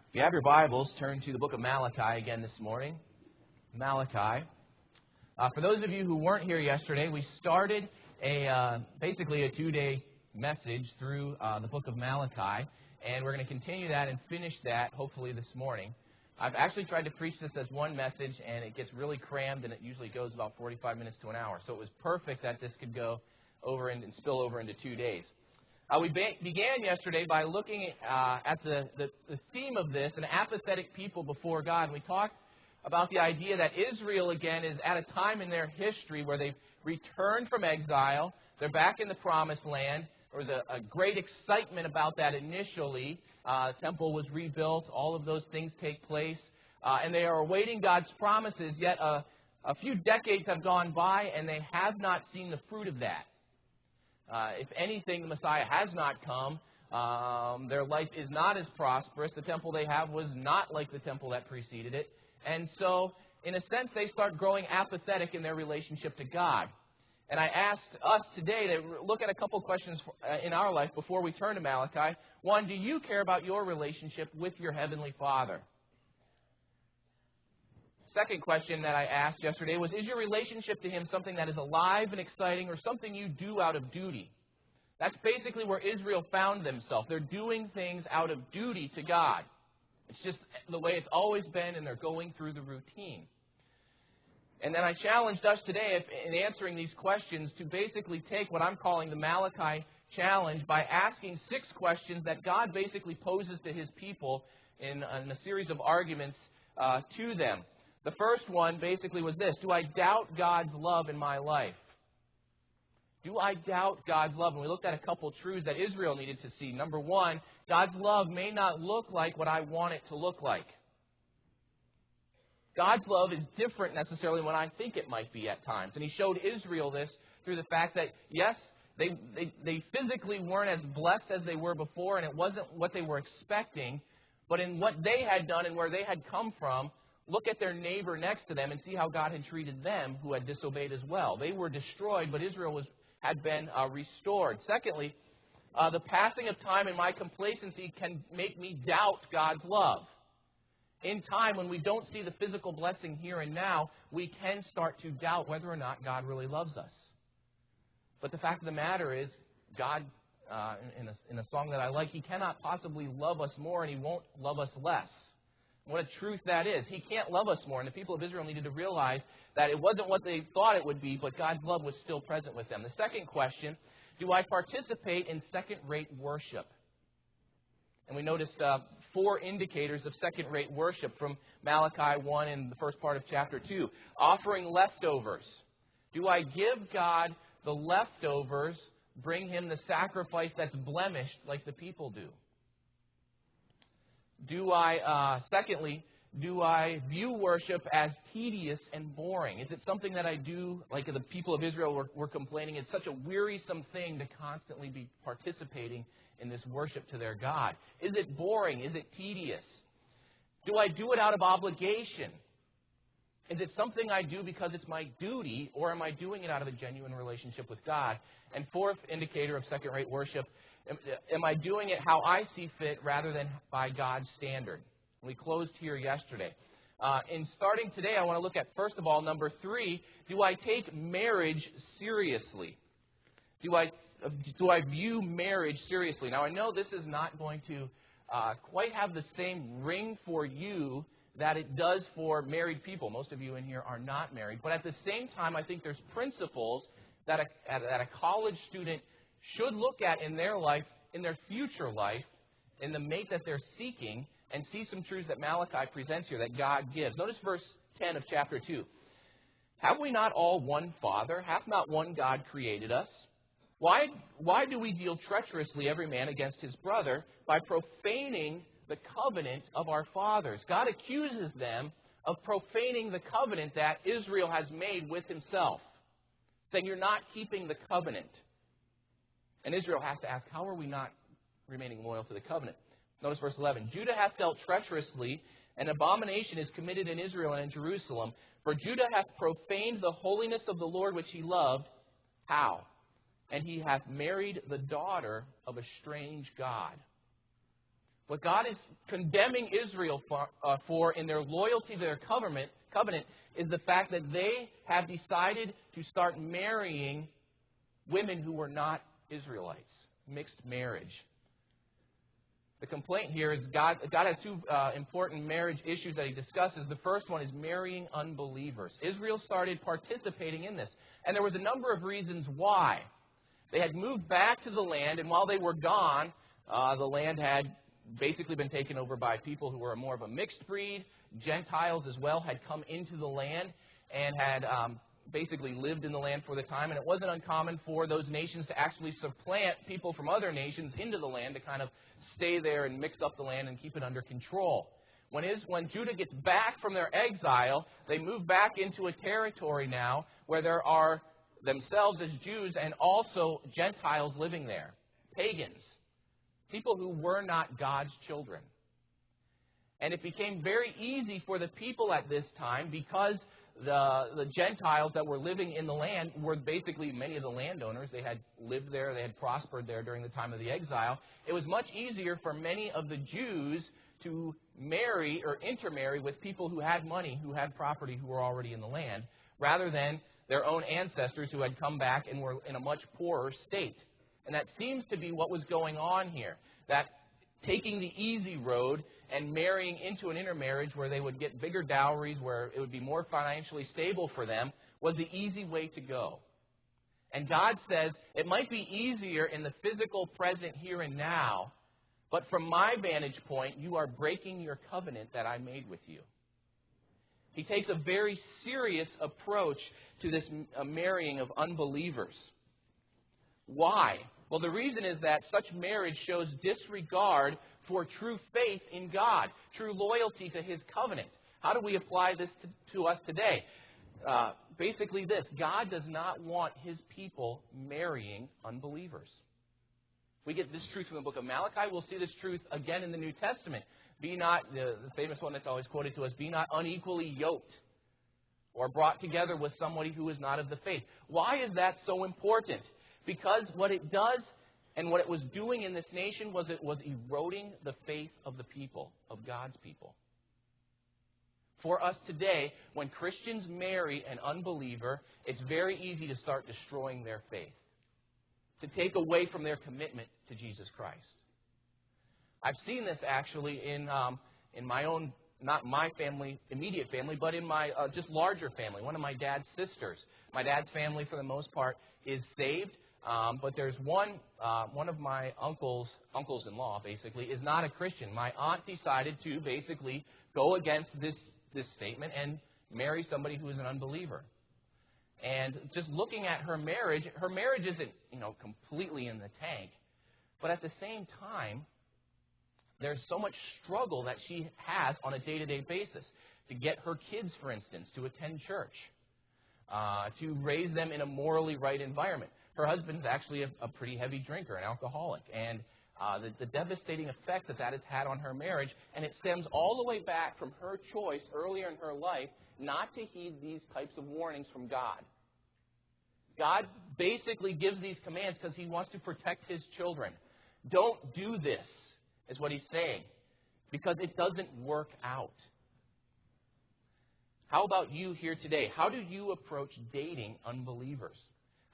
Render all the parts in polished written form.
If you have your Bibles, turn to the book of Malachi again this morning. Malachi. For those of you who weren't here yesterday, we started basically a 2-day message through the book of Malachi, and we're going to continue that and finish that hopefully this morning. I've actually tried to preach this as one message, and it gets really crammed, and it usually goes about 45 minutes to an hour. So it was perfect that this could go over and spill over into 2 days. We began yesterday by looking at the theme of this, an apathetic people before God. And we talked about the idea that Israel, again, is at a time in their history where they've returned from exile. They're back in the Promised Land. There was a great excitement about that initially. The temple was rebuilt. All of those things take place. And they are awaiting God's promises, yet a few decades have gone by, and they have not seen the fruit of that. If anything, the Messiah has not come. Their life is not as prosperous. The temple they have was not like the temple that preceded it. And so, in a sense, they start growing apathetic in their relationship to God. And I asked us today to look at a couple questions in our life before we turn to Malachi. One, do you care about your relationship with your Heavenly Father? Second question that I asked yesterday was, is your relationship to Him something that is alive and exciting, or something you do out of duty? That's basically where Israel found themselves. They're doing things out of duty to God. It's just the way it's always been, and they're going through the routine. And then I challenged us today in answering these questions to basically take what I'm calling the Malachi challenge by asking 6 questions that God basically poses to His people in a series of arguments to them. The first one basically was this: do I doubt God's love in my life? Do I doubt God's love? And we looked at a couple truths that Israel needed to see. Number one, God's love may not look like what I want it to look like. God's love is different necessarily than what I think it might be at times. And He showed Israel this through the fact that, yes, they physically weren't as blessed as they were before, and it wasn't what they were expecting. But in what they had done and where they had come from, look at their neighbor next to them and see how God had treated them who had disobeyed as well. They were destroyed, but Israel had been restored. Secondly, the passing of time and my complacency can make me doubt God's love. In time, when we don't see the physical blessing here and now, we can start to doubt whether or not God really loves us. But the fact of the matter is, God, in a song that I like, He cannot possibly love us more, and He won't love us less. What a truth that is. He can't love us more. And the people of Israel needed to realize that it wasn't what they thought it would be, but God's love was still present with them. The second question, do I participate in second-rate worship? And we noticed 4 indicators of second-rate worship from Malachi 1 and the first part of chapter 2. Offering leftovers. Do I give God the leftovers, bring Him the sacrifice that's blemished like the people do? Secondly, do I view worship as tedious and boring? Is it something that I do, like the people of Israel were complaining, it's such a wearisome thing to constantly be participating in this worship to their God? Is it boring? Is it tedious? Do I do it out of obligation? Is it something I do because it's my duty, or am I doing it out of a genuine relationship with God? And fourth indicator of second-rate worship, am I doing it how I see fit rather than by God's standard? We closed here yesterday. In starting today, I want to look at, first of all, number 3, do I take marriage seriously? Do I view marriage seriously? Now, I know this is not going to quite have the same ring for you that it does for married people. Most of you in here are not married. But at the same time, I think there's principles that a college student should look at in their life, in their future life, in the mate that they're seeking, and see some truths that Malachi presents here that God gives. Notice verse 10 of chapter 2. Have we not all one Father? Hath not one God created us? Why do we deal treacherously every man against his brother by profaning the covenant of our fathers? God accuses them of profaning the covenant that Israel has made with Himself, saying you're not keeping the covenant. And Israel has to ask, how are we not remaining loyal to the covenant? Notice verse 11. Judah hath dealt treacherously, and abomination is committed in Israel and in Jerusalem. For Judah hath profaned the holiness of the Lord which he loved. How? And he hath married the daughter of a strange god. What God is condemning Israel for in their loyalty to their covenant is the fact that they have decided to start marrying women who were not Israelites. Mixed marriage. The complaint here is God has two important marriage issues that he discusses. The first one is marrying unbelievers. Israel started participating in this. And there was a number of reasons why. They had moved back to the land, and while they were gone, the land had basically been taken over by people who were more of a mixed breed. Gentiles as well had come into the land and had basically lived in the land for the time. And it wasn't uncommon for those nations to actually supplant people from other nations into the land to kind of stay there and mix up the land and keep it under control. When Judah gets back from their exile, they move back into a territory now where there are themselves as Jews and also Gentiles living there. Pagans. People who were not God's children. And it became very easy for the people at this time because the Gentiles that were living in the land were basically many of the landowners. They had lived there. They had prospered there during the time of the exile. It was much easier for many of the Jews to marry or intermarry with people who had money, who had property, who were already in the land, rather than their own ancestors who had come back and were in a much poorer state. And that seems to be what was going on here, that taking the easy road and marrying into an intermarriage where they would get bigger dowries, where it would be more financially stable for them, was the easy way to go. And God says, it might be easier in the physical present here and now, but from my vantage point, you are breaking your covenant that I made with you. He takes a very serious approach to this marrying of unbelievers. Why? Well, the reason is that such marriage shows disregard for true faith in God, true loyalty to His covenant. How do we apply this to us today? Basically this: God does not want His people marrying unbelievers. We get this truth from the book of Malachi. We'll see this truth again in the New Testament. Be not, the famous one that's always quoted to us, be not unequally yoked or brought together with somebody who is not of the faith. Why is that so important? Because what it does and what it was doing in this nation was it was eroding the faith of the people, of God's people. For us today, when Christians marry an unbeliever, it's very easy to start destroying their faith, to take away from their commitment to Jesus Christ. I've seen this actually in my own, not my family, immediate family, but in my just larger family, one of my dad's sisters. My dad's family, for the most part, is saved. But there's one of my uncles-in-law, basically, is not a Christian. My aunt decided to basically go against this statement and marry somebody who is an unbeliever. And just looking at her marriage isn't, completely in the tank. But at the same time, there's so much struggle that she has on a day-to-day basis to get her kids, for instance, to attend church, to raise them in a morally right environment. Her husband's actually a pretty heavy drinker, an alcoholic, and the devastating effects that has had on her marriage, and it stems all the way back from her choice earlier in her life not to heed these types of warnings from God. God basically gives these commands because He wants to protect His children. Don't do this, is what He's saying, because it doesn't work out. How about you here today? How do you approach dating unbelievers?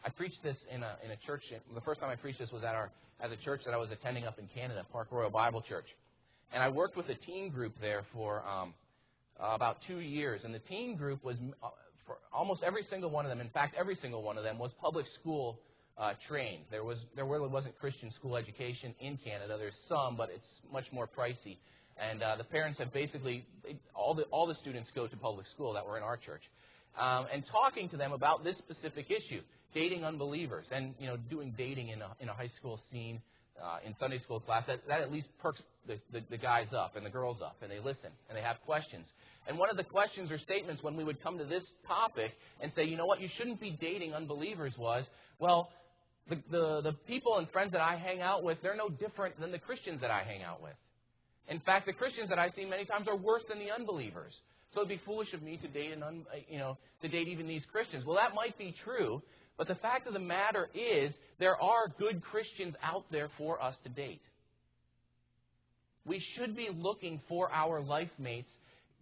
I preached this in a church. The first time I preached this was at a church that I was attending up in Canada, Park Royal Bible Church. And I worked with a teen group there for about 2 years. And the teen group was, for almost every single one of them, in fact, every single one of them was public school trained. There really wasn't Christian school education in Canada. There's some, but it's much more pricey. And the parents have basically, all the students go to public school that were in our church. And talking to them about this specific issue, dating unbelievers, and doing dating in a high school scene, in Sunday school class, that at least perks the guys up and the girls up, and they listen and they have questions. And one of the questions or statements when we would come to this topic and say, you know what, you shouldn't be dating unbelievers was, well, the people and friends that I hang out with, they're no different than the Christians that I hang out with. In fact, the Christians that I see many times are worse than the unbelievers. So it'd be foolish of me to date to date even these Christians. Well, that might be true, but the fact of the matter is there are good Christians out there for us to date. We should be looking for our life mates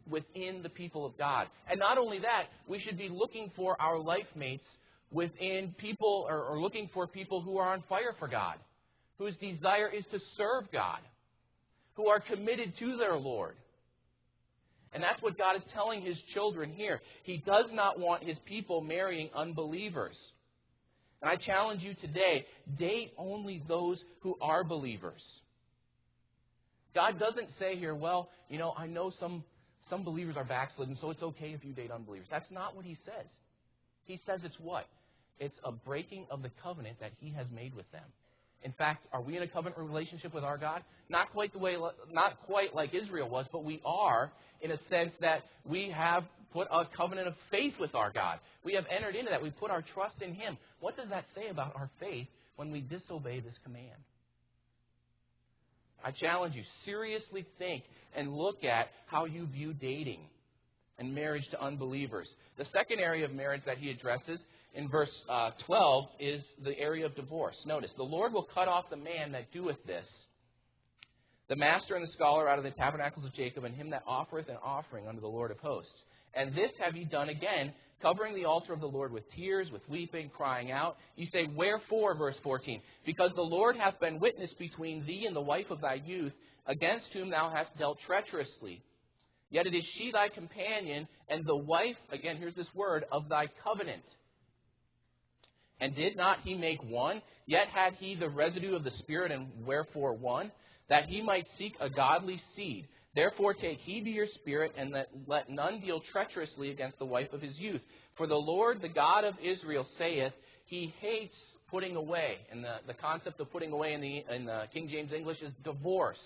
within the people of God. And not only that, we should be looking for our life mates within people, or looking for people who are on fire for God, whose desire is to serve God, who are committed to their Lord. And that's what God is telling His children here. He does not want His people marrying unbelievers. And I challenge you today, date only those who are believers. God doesn't say here, well, I know some believers are backslidden, so it's okay if you date unbelievers. That's not what He says. He says it's what? It's a breaking of the covenant that He has made with them. In fact, are we in a covenant relationship with our God? Not quite like Israel was, but we are in a sense that we have put a covenant of faith with our God. We have entered into that. We put our trust in Him. What does that say about our faith when we disobey this command? I challenge you, seriously think and look at how you view dating and marriage to unbelievers. The second area of marriage that he addresses in verse 12 is the area of divorce. Notice, the Lord will cut off the man that doeth this, the master and the scholar out of the tabernacles of Jacob, and him that offereth an offering unto the Lord of hosts. And this have ye done again, covering the altar of the Lord with tears, with weeping, crying out. You say, wherefore, verse 14? Because the Lord hath been witness between thee and the wife of thy youth, against whom thou hast dealt treacherously. Yet it is she thy companion, and the wife, again, here's this word, of thy covenant. And did not he make one? Yet had he the residue of the Spirit, and wherefore one? That he might seek a godly seed. Therefore take heed to your spirit, and let none deal treacherously against the wife of his youth. For the Lord, the God of Israel, saith, He hates putting away. And the concept of putting away in the King James English is divorce.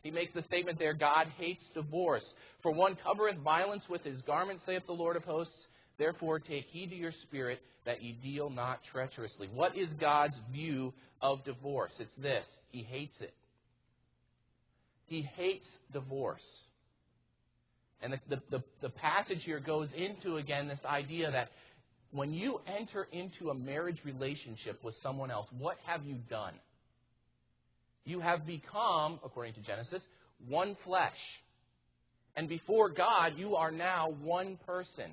He makes the statement there, God hates divorce. For one covereth violence with his garment, saith the Lord of hosts. Therefore take heed to your spirit, that ye deal not treacherously. What is God's view of divorce? It's this. He hates it. He hates divorce. And the passage here goes into, again, this idea that when you enter into a marriage relationship with someone else, what have you done? You have become, according to Genesis, one flesh. And before God, you are now one person.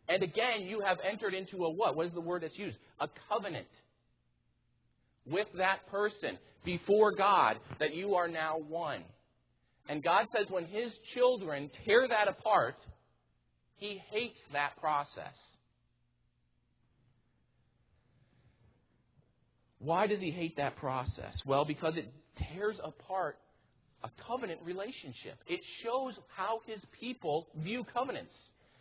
And again, you have entered into a what? What is the word that's used? A covenant with that person before God, that you are now one. And God says when His children tear that apart, He hates that process. Why does He hate that process? Well, because it tears apart a covenant relationship. It shows how His people view covenants.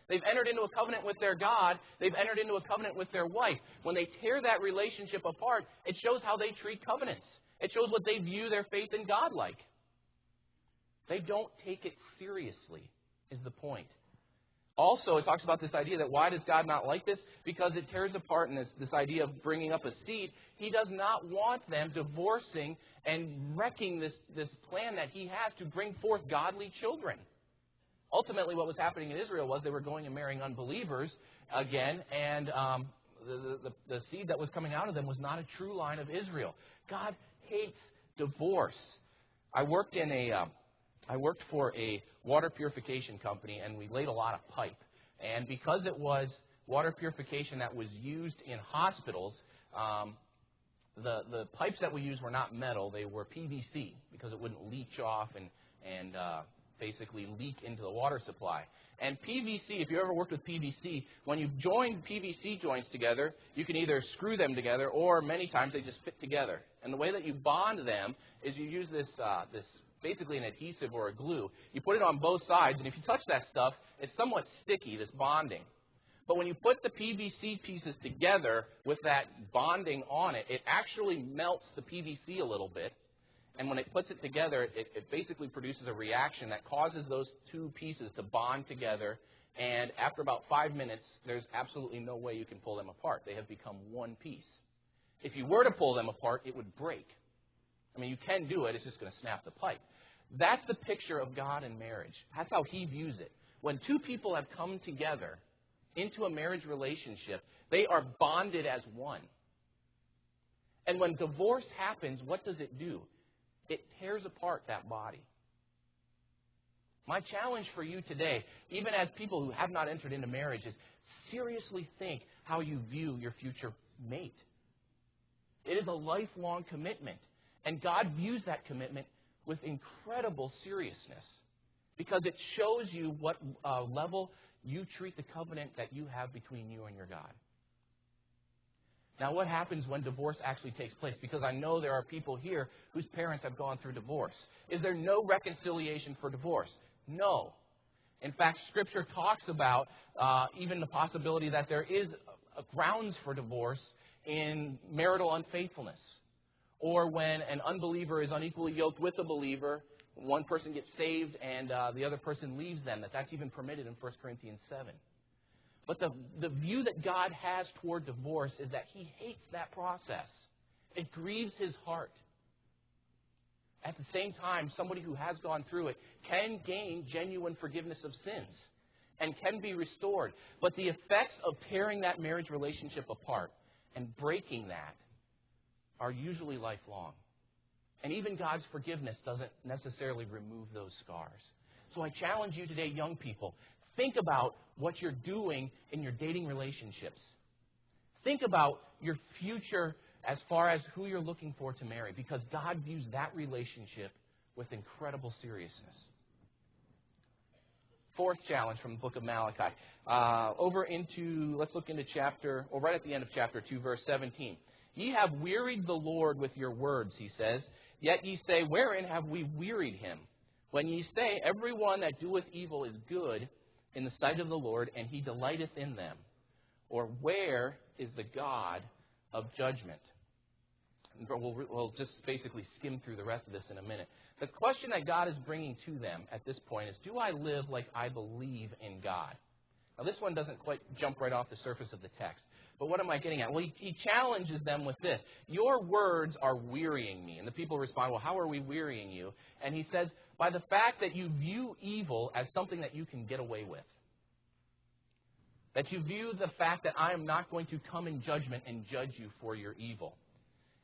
They've entered into a covenant with their God. They've entered into a covenant with their wife. When they tear that relationship apart, it shows how they treat covenants. It shows what they view their faith in God like. They don't take it seriously, is the point. Also, it talks about this idea that why does God not like this? Because it tears apart in this idea of bringing up a seed. He does not want them divorcing and wrecking this plan that He has to bring forth godly children. Ultimately, what was happening in Israel was they were going and marrying unbelievers again, and the seed that was coming out of them was not a true line of Israel. God hates divorce. I worked for a water purification company, and we laid a lot of pipe. And because it was water purification that was used in hospitals, the pipes that we used were not metal. They were PVC because it wouldn't leach off and basically leak into the water supply. And PVC, if you ever worked with PVC, when you join PVC joints together, you can either screw them together or many times they just fit together. And the way that you bond them is you use this basically an adhesive or a glue. You put it on both sides, and if you touch that stuff, it's somewhat sticky, this bonding. But when you put the PVC pieces together with that bonding on it, it actually melts the PVC a little bit. And when it puts it together, it basically produces a reaction that causes those two pieces to bond together. And after about 5 minutes, there's absolutely no way you can pull them apart. They have become one piece. If you were to pull them apart, it would break. I mean, you can do it. It's just going to snap the pipe. That's the picture of God in marriage. That's how He views it. When two people have come together into a marriage relationship, they are bonded as one. And when divorce happens, what does it do? It tears apart that body. My challenge for you today, even as people who have not entered into marriage, is seriously think how you view your future mate. It is a lifelong commitment. And God views that commitment with incredible seriousness because it shows you what level you treat the covenant that you have between you and your God. Now, what happens when divorce actually takes place? Because I know there are people here whose parents have gone through divorce. Is there no reconciliation for divorce? No. In fact, Scripture talks about even the possibility that there is grounds for divorce in marital unfaithfulness, or when an unbeliever is unequally yoked with a believer, one person gets saved and the other person leaves them. That's even permitted in 1 Corinthians 7. But the view that God has toward divorce is that He hates that process. It grieves His heart. At the same time, somebody who has gone through it can gain genuine forgiveness of sins and can be restored. But the effects of tearing that marriage relationship apart and breaking that are usually lifelong. And even God's forgiveness doesn't necessarily remove those scars. So I challenge you today, young people, think about what you're doing in your dating relationships. Think about your future as far as who you're looking for to marry, because God views that relationship with incredible seriousness. Fourth challenge from the book of Malachi. Let's look into right at the end of chapter 2, verse 17. Ye have wearied the Lord with your words, he says. Yet ye say, wherein have we wearied him? When ye say, every one that doeth evil is good in the sight of the Lord, and he delighteth in them. Or where is the God of judgment? We'll just basically skim through the rest of this in a minute. The question that God is bringing to them at this point is, do I live like I believe in God? Now, this one doesn't quite jump right off the surface of the text. But what am I getting at? Well, he challenges them with this. Your words are wearying me. And the people respond, well, how are we wearying you? And he says, by the fact that you view evil as something that you can get away with. That you view the fact that I am not going to come in judgment and judge you for your evil.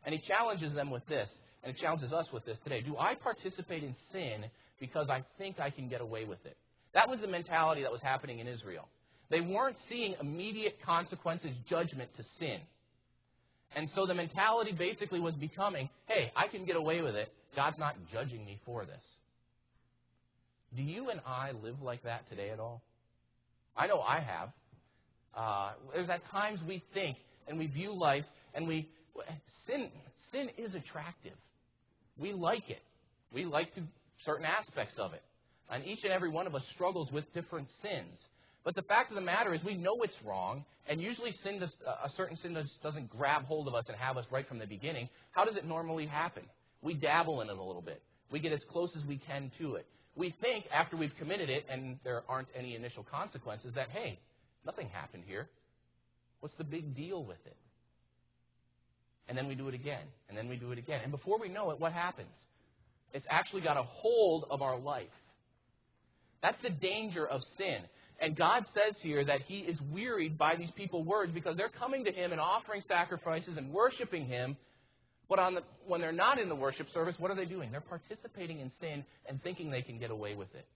And he challenges them with this, and he challenges us with this today. Do I participate in sin because I think I can get away with it? That was the mentality that was happening in Israel. They weren't seeing immediate consequences, judgment to sin. And so the mentality basically was becoming, hey, I can get away with it. God's not judging me for this. Do you and I live like that today at all? I know I have. There's at times we think and we view life and sin is attractive. We like it. We like certain aspects of it. And each and every one of us struggles with different sins. But the fact of the matter is we know it's wrong, and usually a certain sin just doesn't grab hold of us and have us right from the beginning. How does it normally happen? We dabble in it a little bit. We get as close as we can to it. We think after we've committed it and there aren't any initial consequences that, hey, nothing happened here. What's the big deal with it? And then we do it again, and then we do it again. And before we know it, what happens? It's actually got a hold of our life. That's the danger of sin. And God says here that He is wearied by these people's words because they're coming to Him and offering sacrifices and worshiping Him. But when they're not in the worship service, what are they doing? They're participating in sin and thinking they can get away with it.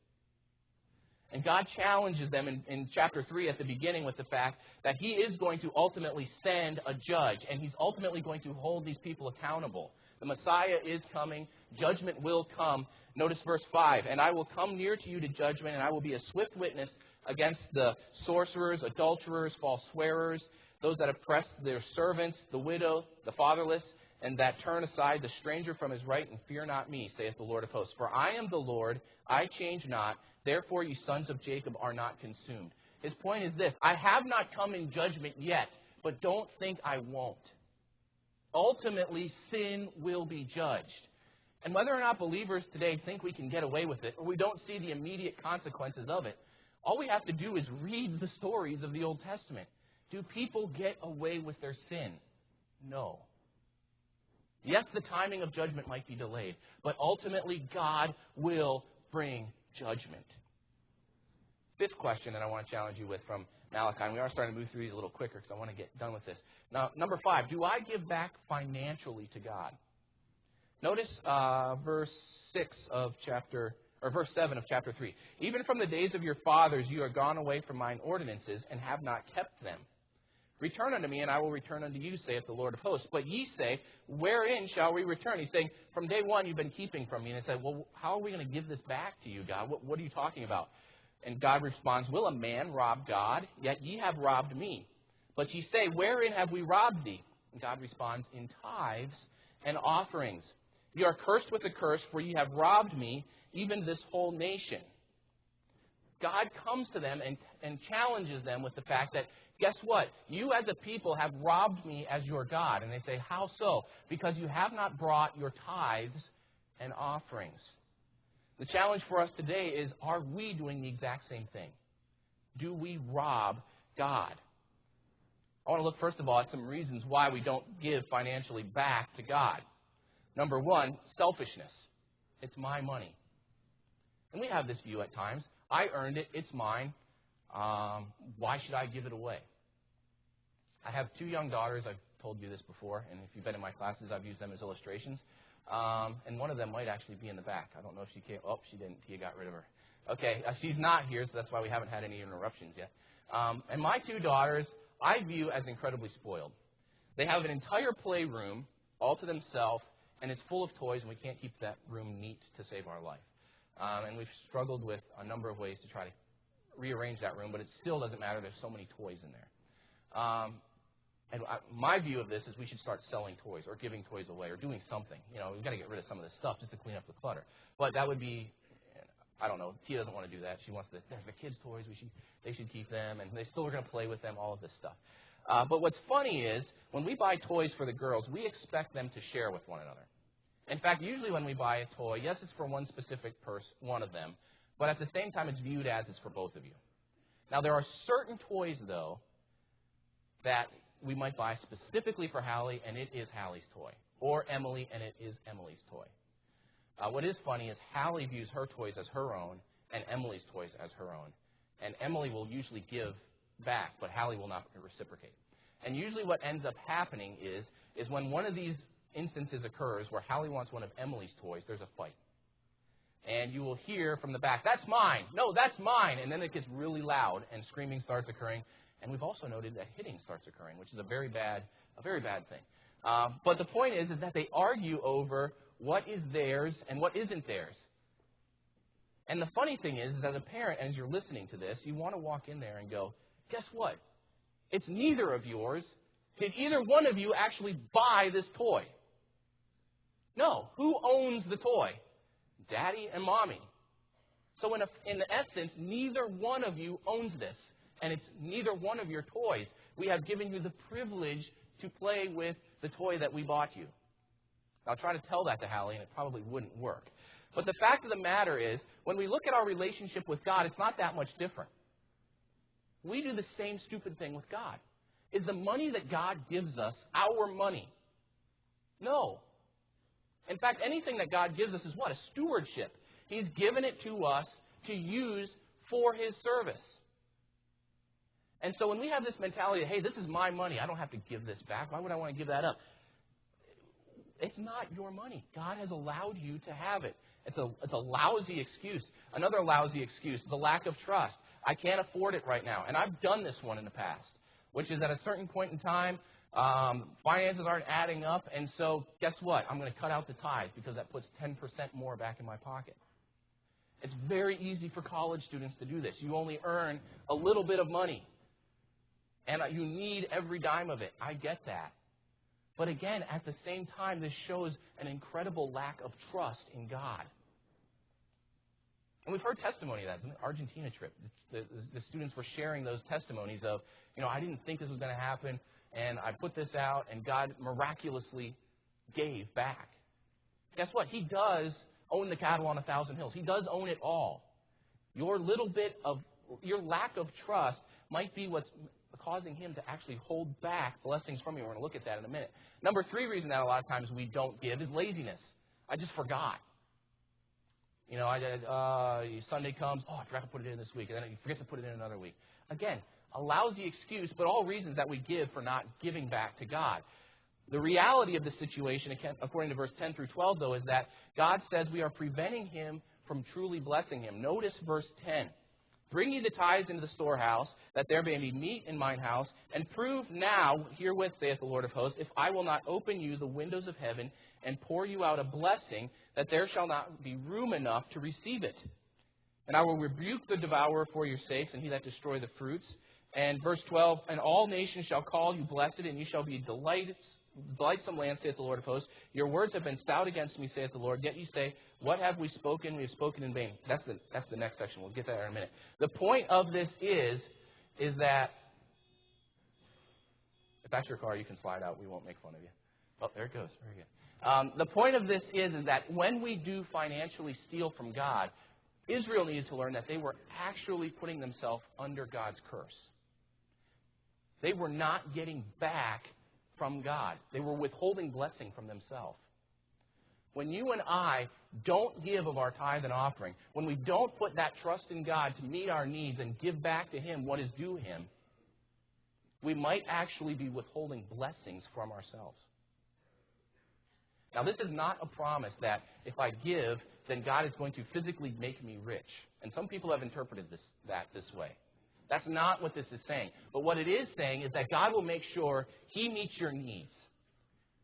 And God challenges them in chapter 3 at the beginning with the fact that He is going to ultimately send a judge, and He's ultimately going to hold these people accountable. The Messiah is coming. Judgment will come. Notice verse 5. And I will come near to you to judgment, and I will be a swift witness against the sorcerers, adulterers, false swearers, those that oppress their servants, the widow, the fatherless, and that turn aside the stranger from his right, and fear not me, saith the Lord of hosts. For I am the Lord, I change not. Therefore ye sons of Jacob are not consumed. His point is this: I have not come in judgment yet, but don't think I won't. Ultimately, sin will be judged. And whether or not believers today think we can get away with it, or we don't see the immediate consequences of it, all we have to do is read the stories of the Old Testament. Do people get away with their sin? No. Yes, the timing of judgment might be delayed, but ultimately God will bring judgment. Fifth question that I want to challenge you with from Malachi, and we are starting to move through these a little quicker because I want to get done with this. Now, number 5, do I give back financially to God? Notice verse 6 of or verse 7 of chapter 3. Even from the days of your fathers you are gone away from mine ordinances, and have not kept them. Return unto me, and I will return unto you, saith the Lord of hosts. But ye say, wherein shall we return? He's saying, from day one you've been keeping from me. And they say, well, how are we going to give this back to you, God? What are you talking about? And God responds, will a man rob God? Yet ye have robbed me. But ye say, wherein have we robbed thee? And God responds, in tithes and offerings. Ye are cursed with a curse, for ye have robbed me, even this whole nation. God comes to them and challenges them with the fact that, guess what? You as a people have robbed me as your God. And they say, how so? Because you have not brought your tithes and offerings. The challenge for us today is, are we doing the exact same thing? Do we rob God? I want to look, first of all, at some reasons why we don't give financially back to God. Number one, selfishness. It's my money. And we have this view at times. I earned it. It's mine. Why should I give it away? I have 2 young daughters. I've told you this before, and if you've been in my classes, I've used them as illustrations. And one of them might actually be in the back. I don't know if she came. Oh, she didn't. Tia got rid of her. Okay, she's not here, so that's why we haven't had any interruptions yet. And my 2 daughters, I view as incredibly spoiled. They have an entire playroom all to themselves, and it's full of toys, and we can't keep that room neat to save our life. And we've struggled with a number of ways to try to rearrange that room, but it still doesn't matter. There's so many toys in there. My view of this is we should start selling toys or giving toys away or doing something. You know, we've got to get rid of some of this stuff just to clean up the clutter. But that would be, I don't know, Tia doesn't want to do that. She wants there's the kids' toys. They should keep them, and they still are going to play with them, all of this stuff. But what's funny is when we buy toys for the girls, we expect them to share with one another. In fact, usually when we buy a toy, yes, it's for one specific person, one of them, but at the same time it's viewed as it's for both of you. Now, there are certain toys, though, that we might buy specifically for Hallie, and it is Hallie's toy, or Emily, and it is Emily's toy. What is funny is Hallie views her toys as her own, and Emily's toys as her own. And Emily will usually give back, but Hallie will not reciprocate. And usually what ends up happening is when one of these instances occurs where Hallie wants one of Emily's toys, there's a fight. And you will hear from the back, that's mine. No, that's mine. And then it gets really loud, and screaming starts occurring. And we've also noted that hitting starts occurring, which is a very bad thing. But the point is that they argue over what is theirs and what isn't theirs. And the funny thing is as a parent, as you're listening to this, you want to walk in there and go, guess what? It's neither of yours. Did either one of you actually buy this toy? No. Who owns the toy? Daddy and Mommy. So in essence, neither one of you owns this. And it's neither one of your toys. We have given you the privilege to play with the toy that we bought you. I'll try to tell that to Hallie, and it probably wouldn't work. But the fact of the matter is, when we look at our relationship with God, it's not that much different. We do the same stupid thing with God. Is the money that God gives us our money? No. In fact, anything that God gives us is what? A stewardship. He's given it to us to use for His service. And so when we have this mentality of, hey, this is my money, I don't have to give this back. Why would I want to give that up? It's not your money. God has allowed you to have it. It's a lousy excuse. Another lousy excuse is a lack of trust. I can't afford it right now. And I've done this one in the past, which is at a certain point in time, finances aren't adding up, and so guess what? I'm going to cut out the tithe because that puts 10% more back in my pocket. It's very easy for college students to do this. You only earn a little bit of money, and you need every dime of it. I get that. But again, at the same time, this shows an incredible lack of trust in God. And we've heard testimony of that. In the Argentina trip, the students were sharing those testimonies of, I didn't think this was going to happen, and I put this out, and God miraculously gave back. Guess what? He does own the cattle on 1,000 hills. He does own it all. Your lack of trust might be what's causing Him to actually hold back blessings from you. We're going to look at that in a minute. Number 3 reason that a lot of times we don't give is laziness. I just forgot. Sunday comes, I forgot to put it in this week, and then you forget to put it in another week. Again, a lousy excuse, but all reasons that we give for not giving back to God. The reality of the situation, according to verse 10 through 12, though, is that God says we are preventing Him from truly blessing him. Notice verse 10. Bring ye the tithes into the storehouse, that there may be meat in mine house, and prove now herewith, saith the Lord of hosts, if I will not open you the windows of heaven, and pour you out a blessing, that there shall not be room enough to receive it. And I will rebuke the devourer for your sakes, and he that destroy the fruits. And verse 12, and all nations shall call you blessed, and you shall be delightsome land, saith the Lord of hosts. Your words have been stout against me, saith the Lord. Yet ye say, what have we spoken? We have spoken in vain. That's the next section. We'll get to that in a minute. The point of this is that, if that's your car, you can slide out. We won't make fun of you. Oh, there it goes. Very good. The point of this is that when we do financially steal from God, Israel needed to learn that they were actually putting themselves under God's curse. They were not getting back from God. They were withholding blessing from themselves. When you and I don't give of our tithe and offering, when we don't put that trust in God to meet our needs and give back to Him what is due Him, we might actually be withholding blessings from ourselves. Now, this is not a promise that if I give, then God is going to physically make me rich. And some people have interpreted this way. That's not what this is saying. But what it is saying is that God will make sure He meets your needs.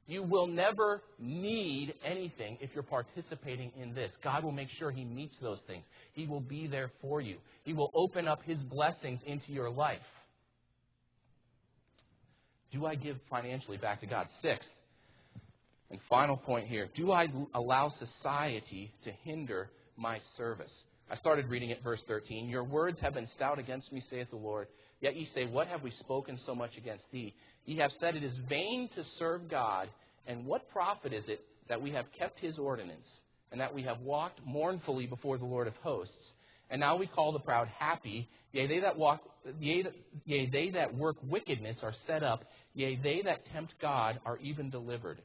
You will never need anything if you're participating in this. God will make sure He meets those things. He will be there for you. He will open up His blessings into your life. Do I give financially back to God? Sixth, and final point here, do I allow society to hinder my service? I started reading it, verse 13. Your words have been stout against me, saith the Lord. Yet ye say, what have we spoken so much against thee? Ye have said, it is vain to serve God, and what profit is it that we have kept His ordinance, and that we have walked mournfully before the Lord of hosts? And now we call the proud happy. Yea, they that work wickedness are set up. Yea, they that tempt God are even delivered.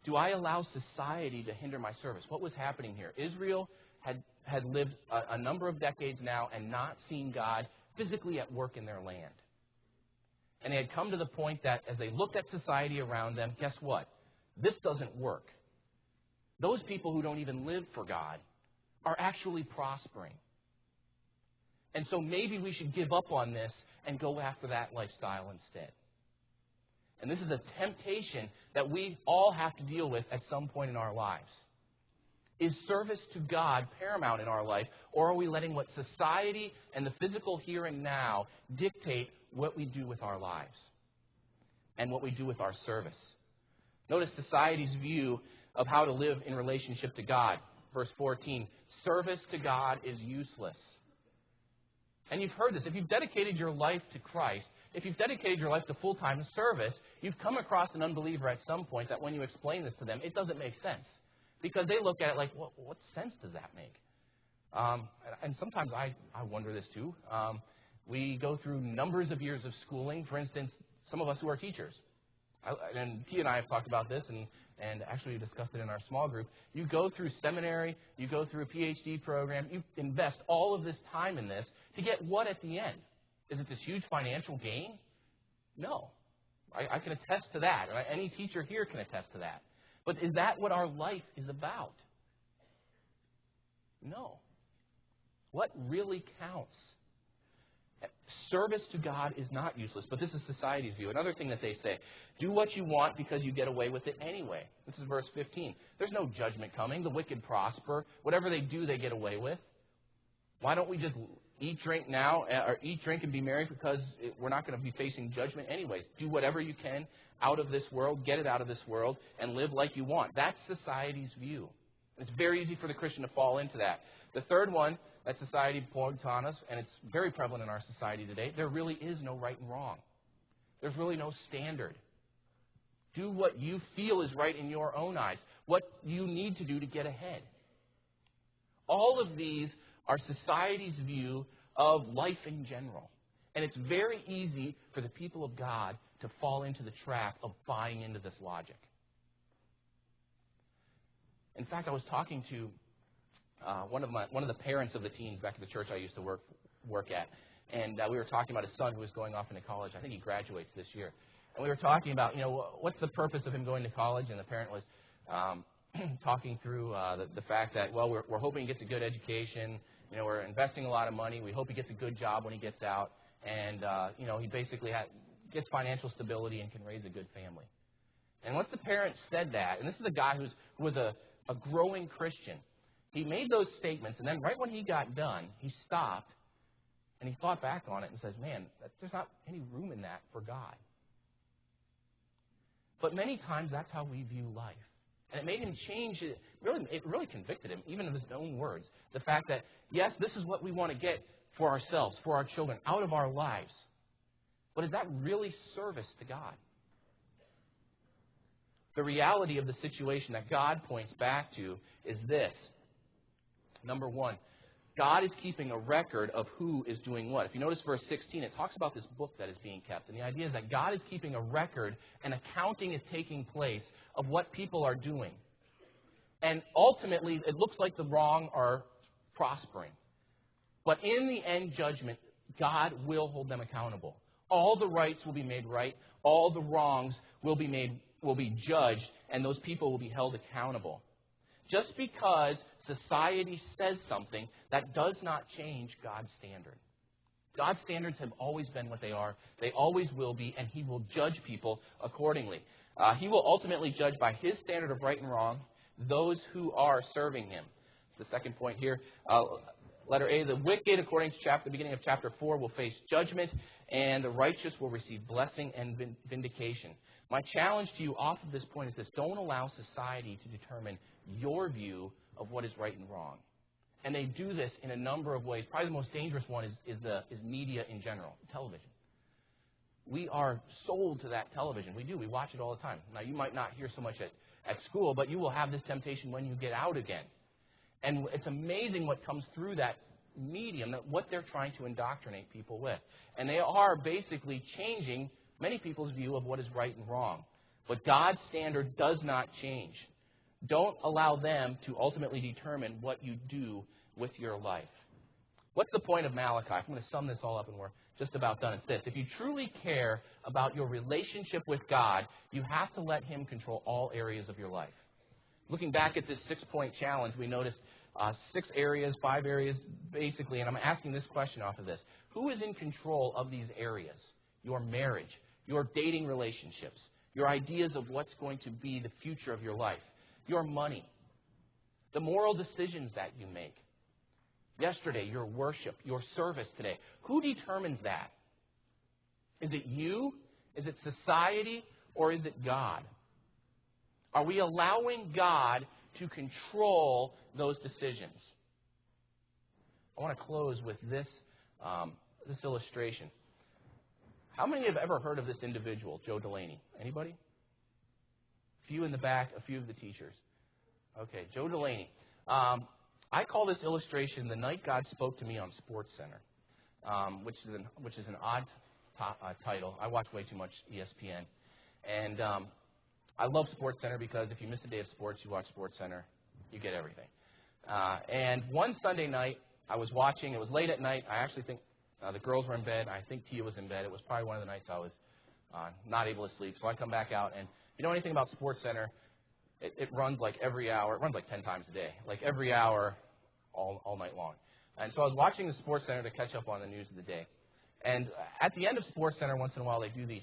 Do I allow society to hinder my service? What was happening here? Israel had lived a number of decades now and not seen God physically at work in their land. And they had come to the point that as they looked at society around them, guess what? This doesn't work. Those people who don't even live for God are actually prospering. And so maybe we should give up on this and go after that lifestyle instead. And this is a temptation that we all have to deal with at some point in our lives. Is service to God paramount in our life, or are we letting what society and the physical here and now dictate what we do with our lives and what we do with our service? Notice society's view of how to live in relationship to God. Verse 14, service to God is useless. And you've heard this. If you've dedicated your life to Christ, if you've dedicated your life to full-time service, you've come across an unbeliever at some point that when you explain this to them, it doesn't make sense. Because they look at it like, what sense does that make? And sometimes I wonder this too. We go through numbers of years of schooling. For instance, some of us who are teachers. And T and I have talked about this, and actually we discussed it in our small group. You go through seminary, you go through a PhD program, you invest all of this time in this to get what at the end? Is it this huge financial gain? No. I can attest to that. Any teacher here can attest to that. But is that what our life is about? No. What really counts? Service to God is not useless, but this is society's view. Another thing that they say, do what you want because you get away with it anyway. This is verse 15. There's no judgment coming. The wicked prosper. Whatever they do, they get away with. Why don't we just eat, drink now, or eat, drink, and be merry because we're not going to be facing judgment anyways. Do whatever you can out of this world, get it out of this world, and live like you want. That's society's view. It's very easy for the Christian to fall into that. The third one that society points on us, and it's very prevalent in our society today, there really is no right and wrong. There's really no standard. Do what you feel is right in your own eyes, what you need to do to get ahead. All of these are society's view of life in general. And it's very easy for the people of God to fall into the trap of buying into this logic. In fact, I was talking to one of the parents of the teens back at the church I used to work at, and we were talking about his son who was going off into college. I think he graduates this year. And we were talking about, what's the purpose of him going to college? And the parent was, talking through the fact that, well, we're hoping he gets a good education. We're investing a lot of money. We hope he gets a good job when he gets out. And, he basically gets financial stability and can raise a good family. And once the parents said that, and this is a guy who was a growing Christian, he made those statements, and then right when he got done, he stopped, and he thought back on it and says, man, there's not any room in that for God. But many times that's how we view life. And it made him change it. It really convicted him, even in his own words. The fact that, yes, this is what we want to get for ourselves, for our children, out of our lives. But is that really service to God? The reality of the situation that God points back to is this. Number one, God is keeping a record of who is doing what. If you notice verse 16, it talks about this book that is being kept. And the idea is that God is keeping a record and accounting is taking place of what people are doing. And ultimately, it looks like the wrong are prospering. But in the end judgment, God will hold them accountable. All the rights will be made right. All the wrongs will be judged, and those people will be held accountable. Just because society says something, that does not change God's standard. God's standards have always been what they are. They always will be, and He will judge people accordingly. He will ultimately judge by His standard of right and wrong those who are serving Him. The second point here, letter A, the wicked, according to the beginning of chapter 4, will face judgment, and the righteous will receive blessing and vindication. My challenge to you off of this point is this: don't allow society to determine your view of what is right and wrong. And they do this in a number of ways. Probably the most dangerous one is media in general, television. We are sold to that television. We do. We watch it all the time. Now, you might not hear so much at school, but you will have this temptation when you get out again. And it's amazing what comes through that medium, what they're trying to indoctrinate people with. And they are basically changing many people's view of what is right and wrong. But God's standard does not change. Don't allow them to ultimately determine what you do with your life. What's the point of Malachi? I'm going to sum this all up and we're just about done. It's this: if you truly care about your relationship with God, you have to let Him control all areas of your life. Looking back at this 6-point challenge, we noticed 5 areas basically, and I'm asking this question off of this. Who is in control of these areas? Your marriage, your dating relationships, your ideas of what's going to be the future of your life, your money, the moral decisions that you make. Yesterday, your worship, your service today. Who determines that? Is it you? Is it society? Or is it God? Are we allowing God to control those decisions? I want to close with this illustration. How many have ever heard of this individual, Joe Delaney? Anybody? A few in the back, a few of the teachers. Okay, Joe Delaney. I call this illustration "The Night God Spoke to Me on SportsCenter," which is an odd title. I watch way too much ESPN, and I love SportsCenter because if you miss a day of sports, you watch SportsCenter, you get everything. And one Sunday night, I was watching. It was late at night. I actually think the girls were in bed. I think Tia was in bed. It was probably one of the nights I was not able to sleep. So I come back out, and if you know anything about SportsCenter, it runs like every hour. It runs like 10 times a day, like every hour all night long. And so I was watching the SportsCenter to catch up on the news of the day. And at the end of SportsCenter, once in a while, they do these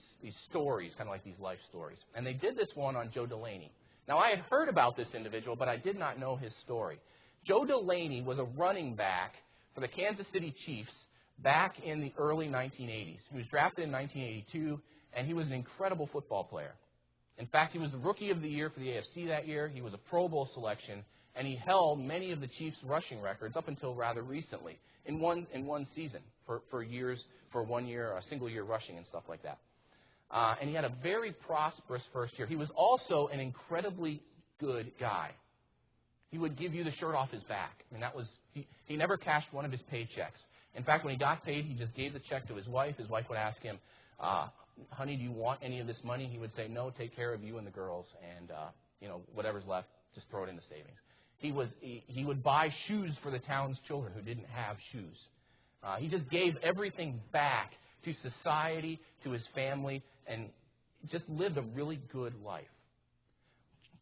stories, kind of like these life stories. And they did this one on Joe Delaney. Now, I had heard about this individual, but I did not know his story. Joe Delaney was a running back for the Kansas City Chiefs back in the early 1980s. He was drafted in 1982, and he was an incredible football player. In fact, he was the Rookie of the Year for the AFC that year. He was a Pro Bowl selection, and he held many of the Chiefs' rushing records up until rather recently in one season for years, for 1 year, a single year rushing and stuff like that. And he had a very prosperous first year. He was also an incredibly good guy. He would give you the shirt off his back. I mean, he never cashed one of his paychecks. In fact, when he got paid, he just gave the check to his wife. His wife would ask him, honey, do you want any of this money? He would say, no, take care of you and the girls, and whatever's left, just throw it in the savings. He would buy shoes for the town's children who didn't have shoes. He just gave everything back to society, to his family, and just lived a really good life.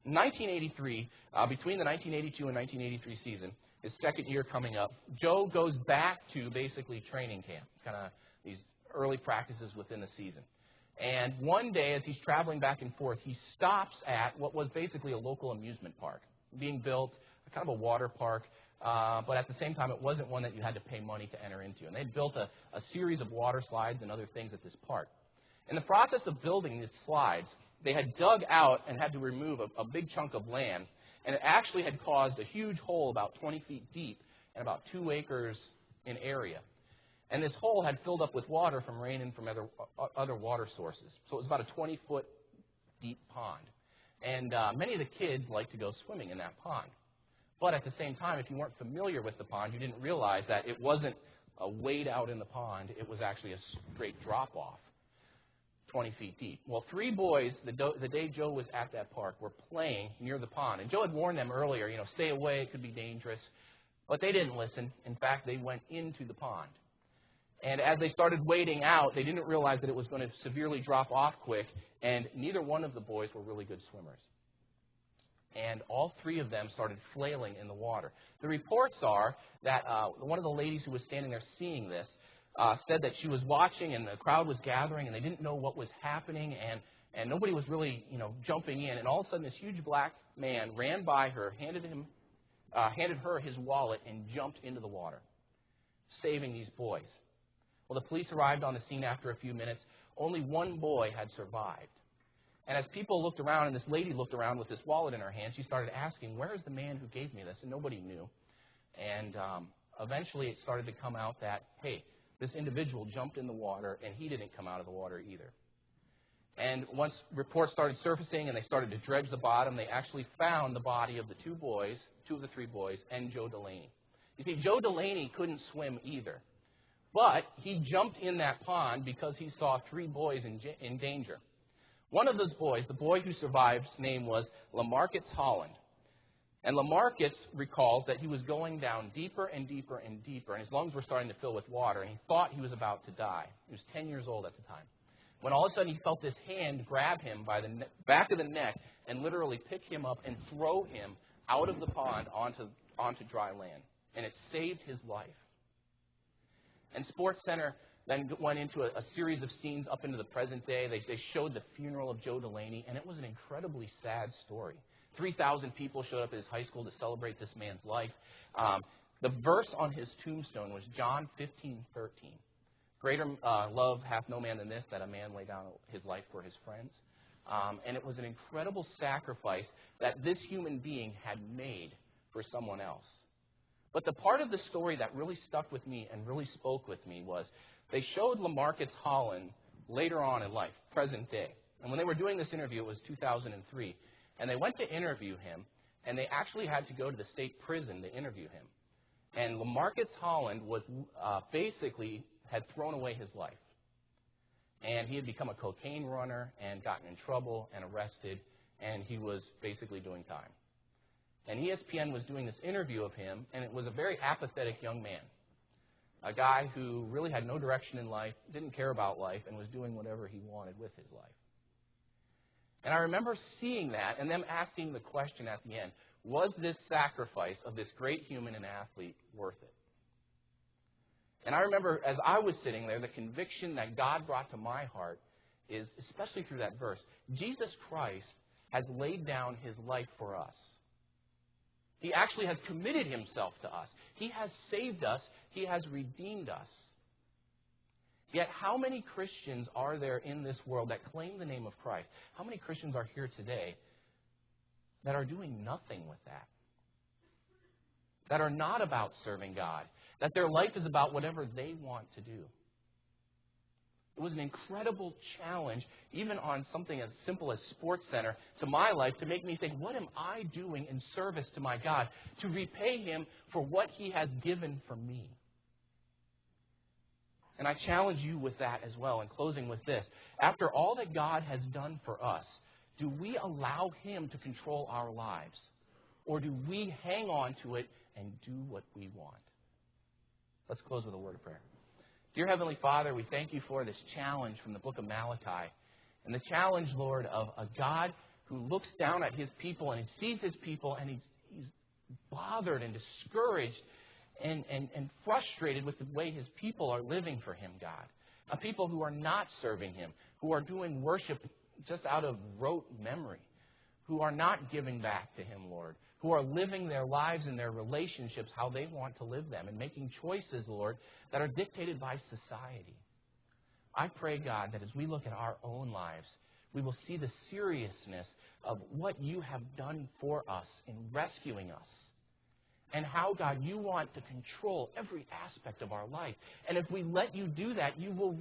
In 1983, between the 1982 and 1983 season, his second year coming up, Joe goes back to basically training camp, kind of these early practices within the season. And one day, as he's traveling back and forth, he stops at what was basically a local amusement park being built, kind of a water park, but at the same time, it wasn't one that you had to pay money to enter into. And they'd built a series of water slides and other things at this park. In the process of building these slides, they had dug out and had to remove a big chunk of land, and it actually had caused a huge hole about 20 feet deep and about 2 acres in area. And this hole had filled up with water from rain and from other water sources. So it was about a 20-foot deep pond. And many of the kids liked to go swimming in that pond. But at the same time, if you weren't familiar with the pond, you didn't realize that it wasn't a wade out in the pond. It was actually a straight drop-off, 20 feet deep. Well, 3 boys, the day Joe was at that park, were playing near the pond. And Joe had warned them earlier, stay away, it could be dangerous. But they didn't listen. In fact, they went into the pond. And as they started wading out, they didn't realize that it was going to severely drop off quick, and neither one of the boys were really good swimmers. And all 3 of them started flailing in the water. The reports are that one of the ladies who was standing there seeing this said that she was watching, and the crowd was gathering, and they didn't know what was happening, and nobody was really, jumping in. And all of a sudden, this huge black man ran by her, handed her his wallet, and jumped into the water, saving these boys. Well, the police arrived on the scene after a few minutes. Only 1 boy had survived. And as people looked around, and this lady looked around with this wallet in her hand, she started asking, where is the man who gave me this? And nobody knew. And eventually it started to come out that, hey, this individual jumped in the water, and he didn't come out of the water either. And once reports started surfacing and they started to dredge the bottom, they actually found the body of the 2 boys, 2 of the 3 boys, and Joe Delaney. You see, Joe Delaney couldn't swim either. But he jumped in that pond because he saw 3 boys in danger. One of those boys, the boy who survived, his name was Lamarcus Holland. And Lamarcus recalls that he was going down deeper and deeper and deeper, and his lungs were starting to fill with water, and he thought he was about to die. He was 10 years old at the time. When all of a sudden he felt this hand grab him by the back of the neck and literally pick him up and throw him out of the pond onto dry land. And it saved his life. And SportsCenter then went into a series of scenes up into the present day. They showed the funeral of Joe Delaney, and it was an incredibly sad story. 3,000 people showed up at his high school to celebrate this man's life. The verse on his tombstone was John 15:13. Greater love hath no man than this, that a man lay down his life for his friends. And it was an incredible sacrifice that this human being had made for someone else. But the part of the story that really stuck with me and really spoke with me was they showed Lamarcus Holland later on in life, present day. And when they were doing this interview, it was 2003. And they went to interview him, and they actually had to go to the state prison to interview him. And Lamarcus Holland was basically had thrown away his life. And he had become a cocaine runner and gotten in trouble and arrested, and he was basically doing time. And ESPN was doing this interview of him, and it was a very apathetic young man, a guy who really had no direction in life, didn't care about life, and was doing whatever he wanted with his life. And I remember seeing that and them asking the question at the end, was this sacrifice of this great human and athlete worth it? And I remember as I was sitting there, the conviction that God brought to my heart is, especially through that verse, Jesus Christ has laid down his life for us. He actually has committed himself to us. He has saved us. He has redeemed us. Yet how many Christians are there in this world that claim the name of Christ? How many Christians are here today that are doing nothing with that? That are not about serving God? That their life is about whatever they want to do? It was an incredible challenge, even on something as simple as SportsCenter, to my life, to make me think, what am I doing in service to my God to repay him for what he has given for me? And I challenge you with that as well, in closing with this. After all that God has done for us, do we allow him to control our lives? Or do we hang on to it and do what we want? Let's close with a word of prayer. Dear Heavenly Father, we thank you for this challenge from the book of Malachi. And the challenge, Lord, of a God who looks down at his people and he sees his people and he's bothered and discouraged and frustrated with the way his people are living for him, God. A people who are not serving him, who are doing worship just out of rote memory, who are not giving back to him, Lord, who are living their lives and their relationships how they want to live them and making choices, Lord, that are dictated by society. I pray, God, that as we look at our own lives, we will see the seriousness of what you have done for us in rescuing us. And how, God, you want to control every aspect of our life. And if we let you do that, you will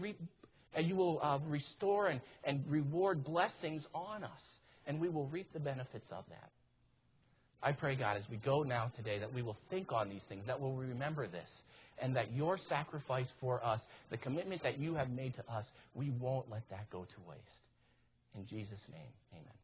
restore and reward blessings on us. And we will reap the benefits of that. I pray, God, as we go now today, that we will think on these things, that we'll remember this, and that your sacrifice for us, the commitment that you have made to us, we won't let that go to waste. In Jesus' name, amen.